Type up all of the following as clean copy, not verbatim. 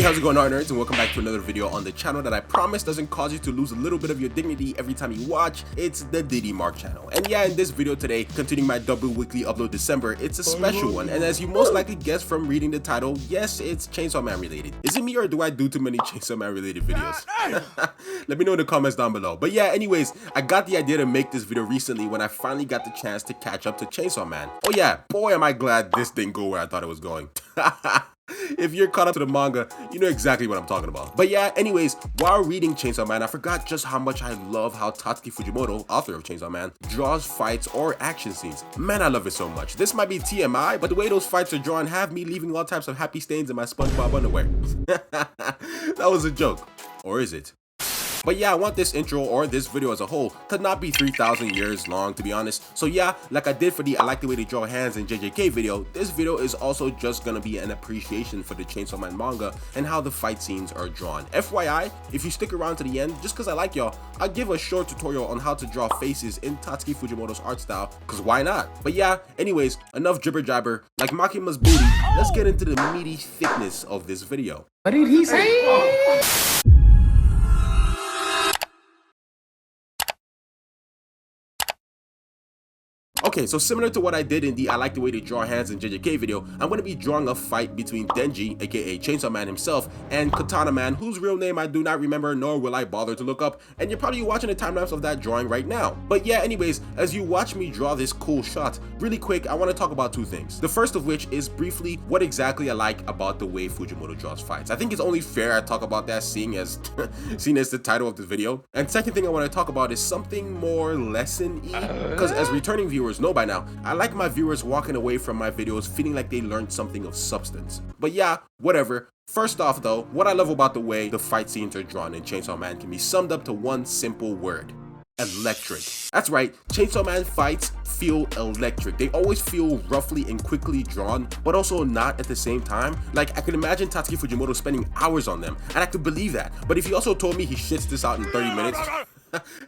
how's it going, art nerds, and welcome back to another video on the channel that I promise doesn't cause you to lose a little bit of your dignity every time you watch. It's the Diddy Mark channel. And yeah, in this video today, continuing my double weekly upload December, it's a special one, and as you most likely guessed from reading the title, yes, it's Chainsaw Man related. Is it me or do I do too many Chainsaw Man related videos? Let me know in the comments down below. But yeah, anyways, I got the idea to make this video recently when I finally got the chance to catch up to Chainsaw Man. Oh yeah, boy am I glad this didn't go where I thought it was going. If you're caught up to the manga, you know exactly what I'm talking about. But yeah, anyways, while reading Chainsaw Man, I forgot just how much I love how Tatsuki Fujimoto, author of Chainsaw Man, draws fights or action scenes. Man, I love it so much. This might be TMI, but the way those fights are drawn have me leaving all types of happy stains in my SpongeBob underwear. That was a joke. Or is it? But yeah, I want this intro or this video as a whole to not be 3,000 years long, to be honest. So yeah, like I did for the I like the way they draw hands in JJK video, this video is also just gonna be an appreciation for the Chainsaw Man manga and how the fight scenes are drawn. FYI, if you stick around to the end, just cause I like y'all, I'll give a short tutorial on how to draw faces in Tatsuki Fujimoto's art style, cause why not? But yeah, anyways, enough jibber jabber. Like Makima's booty, let's get into the meaty thickness of this video. What did he say? Okay, so similar to what I did in the I like the way they draw hands in JJK video, I'm going to be drawing a fight between Denji, aka Chainsaw Man himself, and Katana Man, whose real name I do not remember nor will I bother to look up, and you're probably watching a time lapse of that drawing right now. But yeah, anyways, as you watch me draw this cool shot, really quick, I want to talk about two things. The first of which is briefly what exactly I like about the way Fujimoto draws fights. I think it's only fair I talk about that seeing as the title of the video. And second thing I want to talk about is something more lesson-y, because as returning viewers know by now, I like my viewers walking away from my videos feeling like they learned something of substance. But yeah, whatever. First off though, what I love about the way the fight scenes are drawn in Chainsaw Man can be summed up to one simple word: electric. That's right, Chainsaw Man fights feel electric. They always feel roughly and quickly drawn, but also not at the same time. Like, I can imagine Tatsuki Fujimoto spending hours on them, and I could believe that. But if he also told me he shits this out in 30 minutes,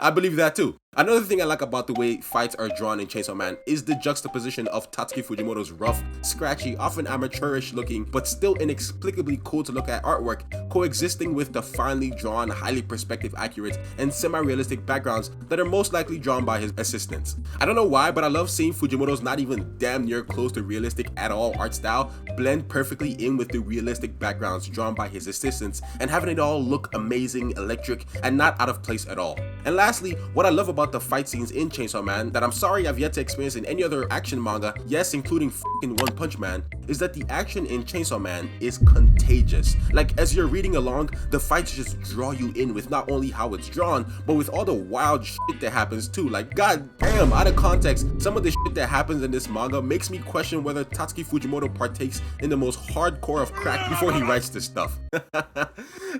I believe that too. Another thing I like about the way fights are drawn in Chainsaw Man is the juxtaposition of Tatsuki Fujimoto's rough, scratchy, often amateurish looking, but still inexplicably cool to look at artwork, coexisting with the finely drawn, highly perspective accurate, and semi-realistic backgrounds that are most likely drawn by his assistants. I don't know why, but I love seeing Fujimoto's not even damn near close to realistic at all art style blend perfectly in with the realistic backgrounds drawn by his assistants and having it all look amazing, electric, and not out of place at all. And lastly, what I love about the fight scenes in Chainsaw Man that I'm sorry I've yet to experience in any other action manga, yes, including f***ing One Punch Man, is that the action in Chainsaw Man is contagious. Like, as you're reading along, the fights just draw you in with not only how it's drawn, but with all the wild shit that happens too. Like, god damn, out of context, some of the shit that happens in this manga makes me question whether Tatsuki Fujimoto partakes in the most hardcore of crack before he writes this stuff.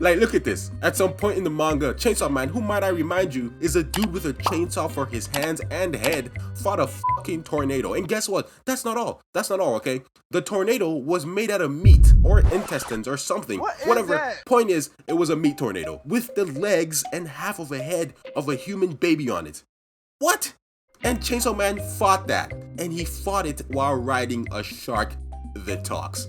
Like, look at this. At some point in the manga, Chainsaw Man, who might I remind you, is a dude with a chainsaw for his hands and head, fought a fucking tornado. And guess what? That's not all. That's not all, okay? The tornado was made out of meat or intestines or something. Whatever. Point is, it was a meat tornado with the legs and half of a head of a human baby on it. What? And Chainsaw Man fought that. And he fought it while riding a shark that talks.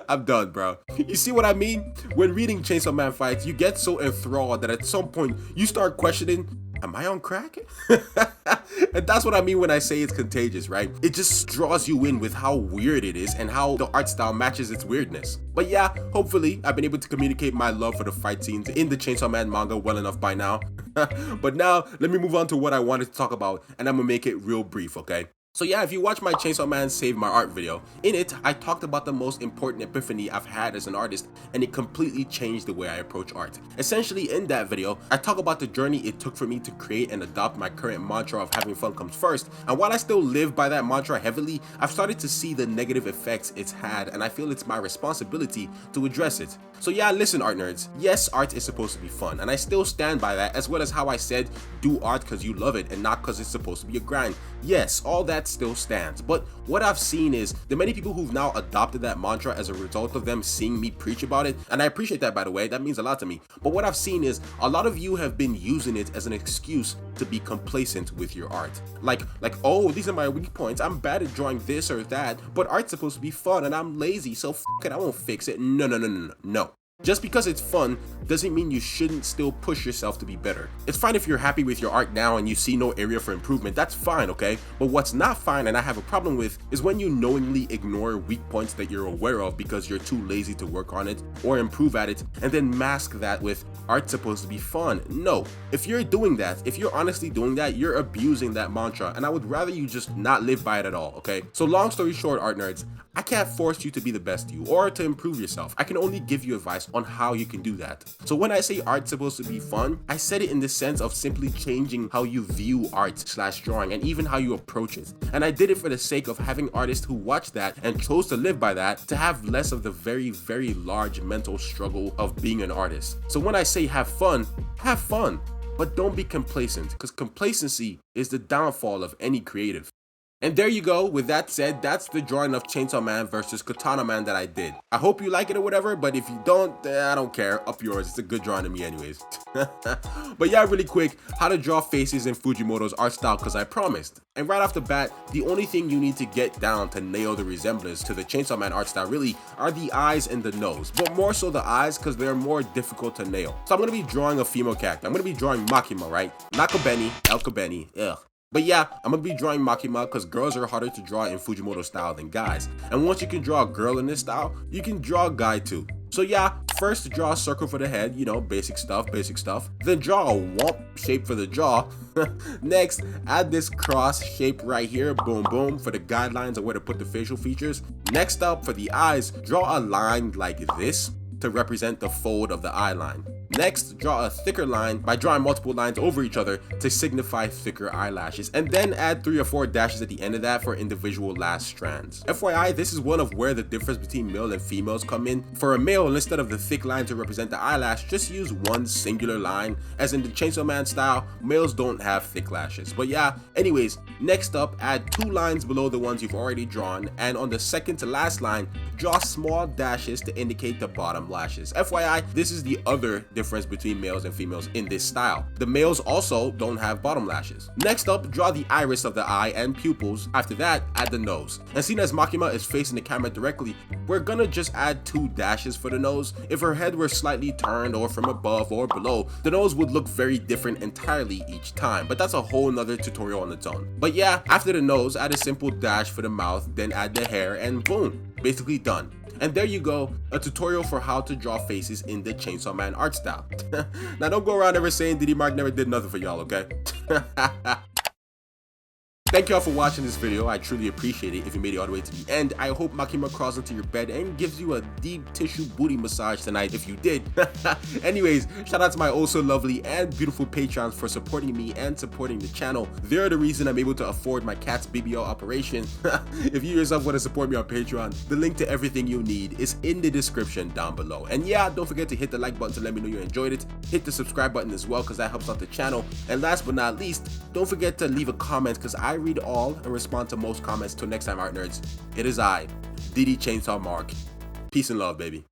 I'm done, bro. You see what I mean? When reading Chainsaw Man fights, you get so enthralled that at some point you start questioning, am I on crack? And that's what I mean when I say it's contagious, right? It just draws you in with how weird it is and how the art style matches its weirdness. But yeah, hopefully I've been able to communicate my love for the fight scenes in the Chainsaw Man manga well enough by now. But now, let me move on to what I wanted to talk about, and I'm gonna make it real brief, okay? So yeah, if you watch my Chainsaw Man Save My Art video, in it, I talked about the most important epiphany I've had as an artist, and it completely changed the way I approach art. Essentially, in that video, I talk about the journey it took for me to create and adopt my current mantra of having fun comes first, and while I still live by that mantra heavily, I've started to see the negative effects it's had, and I feel it's my responsibility to address it. So yeah, listen art nerds, yes, art is supposed to be fun, and I still stand by that, as well as how I said, do art because you love it and not because it's supposed to be a grind. Yes, all that that still stands. But what I've seen is the many people who've now adopted that mantra as a result of them seeing me preach about it, and I appreciate that, by the way, that means a lot to me. But what I've seen is a lot of you have been using it as an excuse to be complacent with your art. Like, oh, these are my weak points, I'm bad at drawing this or that, but art's supposed to be fun and I'm lazy, so f it, I won't fix it. No. Just because it's fun doesn't mean you shouldn't still push yourself to be better. It's fine if you're happy with your art now and you see no area for improvement, that's fine, okay? But what's not fine, and I have a problem with, is when you knowingly ignore weak points that you're aware of because you're too lazy to work on it or improve at it, and then mask that with art's supposed to be fun. No, if you're doing that, if you're honestly doing that, you're abusing that mantra, and I would rather you just not live by it at all, okay? So long story short, art nerds, I can't force you to be the best you or to improve yourself. I can only give you advice on how you can do that. So when I say art's supposed to be fun, I said it in the sense of simply changing how you view art/drawing and even how you approach it. And I did it for the sake of having artists who watch that and chose to live by that to have less of the very, very large mental struggle of being an artist. So when I say have fun, but don't be complacent, because complacency is the downfall of any creative. And there you go. With that said, that's the drawing of Chainsaw Man versus Katana Man that I did. I hope you like it or whatever, but if you don't, I don't care. Up yours. It's a good drawing to me anyways. But yeah, really quick, how to draw faces in Fujimoto's art style, because I promised. And right off the bat, the only thing you need to get down to nail the resemblance to the Chainsaw Man art style really are the eyes and the nose, but more so the eyes because they're more difficult to nail. So I'm going to be drawing a female character. I'm going to be drawing Makima, right? Nakabeni, Elkabeni, ugh. But yeah, I'm going to be drawing Makima because girls are harder to draw in Fujimoto style than guys. And once you can draw a girl in this style, you can draw a guy too. So yeah, first draw a circle for the head, you know, basic stuff. Then draw a womp shape for the jaw. Next, add this cross shape right here, boom boom, for the guidelines of where to put the facial features. Next up, for the eyes, draw a line like this to represent the fold of the eye line. Next, draw a thicker line by drawing multiple lines over each other to signify thicker eyelashes, and then add 3 or 4 dashes at the end of that for individual last strands. FYI, this is one of where the difference between male and females come in. For a male, instead of the thick line to represent the eyelash, just use one singular line, as in the Chainsaw Man style, males don't have thick lashes. But yeah, anyways, next up, add 2 lines below the ones you've already drawn, and on the second to last line, draw small dashes to indicate the bottom lashes. FYI, this is the other difference between males and females in this style. The males also don't have bottom lashes. Next up, draw the iris of the eye and pupils. After that, add the nose. And seeing as Makima is facing the camera directly, we're gonna just add 2 dashes for the nose. If her head were slightly turned or from above or below, the nose would look very different entirely each time, but that's a whole nother tutorial on its own. But yeah, after the nose, add a simple dash for the mouth, then add the hair, and boom, basically done. And there you go, a tutorial for how to draw faces in the Chainsaw Man art style. Now don't go around ever saying Diddy Mark never did nothing for y'all, okay? Thank y'all for watching this video. I truly appreciate it if you made it all the way to the end. I hope Makima crawls into your bed and gives you a deep tissue booty massage tonight if you did. Anyways, shout out to my also lovely and beautiful patrons for supporting me and supporting the channel. They're the reason I'm able to afford my cat's BBL operation. If you yourself want to support me on Patreon, the link to everything you need is in the description down below. And yeah, don't forget to hit the like button to let me know you enjoyed it. Hit the subscribe button as well because that helps out the channel. And last but not least, don't forget to leave a comment because I read all and respond to most comments. Till next time, art nerds, it is I, Diddy Chainsaw Mark. Peace and love, baby.